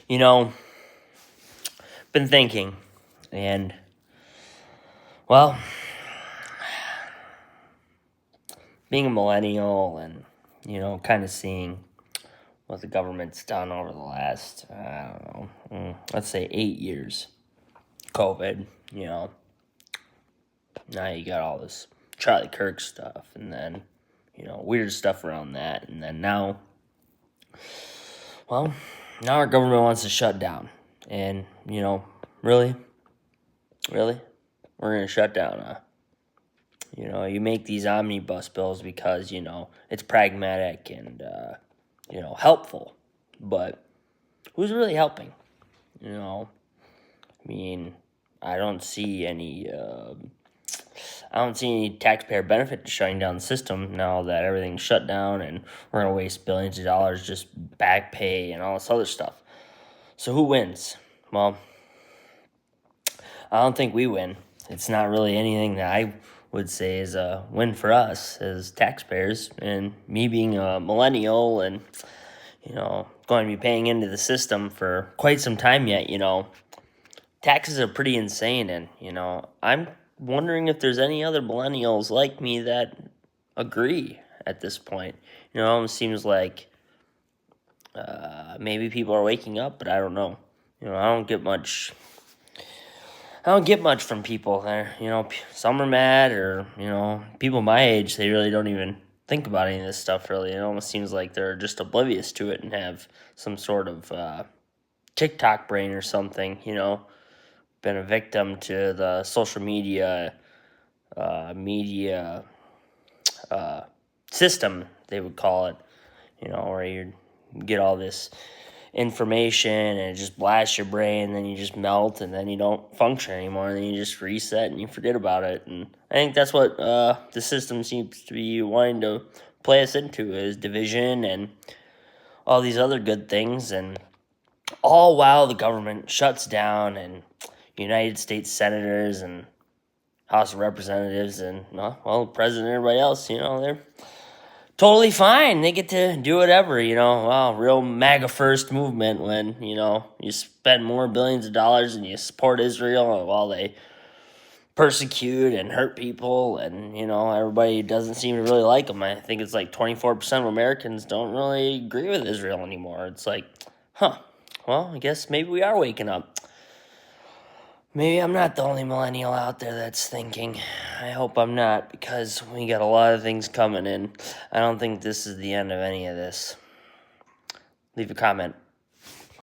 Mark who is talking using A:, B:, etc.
A: You know, been thinking, and well, being a millennial and, kind of seeing what the government's done over the last, I don't know, let's say 8 years. COVID, now you got all this Charlie Kirk stuff, and then, weird stuff around that. And then well, now our government wants to shut down. And, really? Really? We're going to shut down, huh? You make these omnibus bills because, it's pragmatic and, helpful. But who's really helping? I mean, I don't see any taxpayer benefit to shutting down the system now that everything's shut down, and we're going to waste billions of dollars just back pay and all this other stuff. So who wins? Well, I don't think we win. It's not really anything that I would say is a win for us as taxpayers. And me being a millennial and, going to be paying into the system for quite some time yet, taxes are pretty insane. And, I'm wondering if there's any other millennials like me that agree at this point. It seems like maybe people are waking up, but I don't know. I don't get much from people there. Some are mad, or people my age, they really don't even think about any of this stuff. Really, it almost seems like they're just oblivious to it and have some sort of TikTok brain or something. Been a victim to the social media system, they would call it. Where you get all this information and it just blasts your brain, and then you just melt, and then you don't function anymore, and then you just reset and you forget about it. And I think that's what the system seems to be wanting to play us into, is division and all these other good things, and all while the government shuts down, and United States senators and House of Representatives and, well, the president and everybody else, they're totally fine. They get to do whatever, wow, real MAGA first movement when, you spend more billions of dollars and you support Israel while they persecute and hurt people, and, everybody doesn't seem to really like them. I think it's like 24% of Americans don't really agree with Israel anymore. It's like, well, I guess maybe we are waking up. Maybe I'm not the only millennial out there that's thinking. I hope I'm not, because we got a lot of things coming in. I don't think this is the end of any of this. Leave a comment.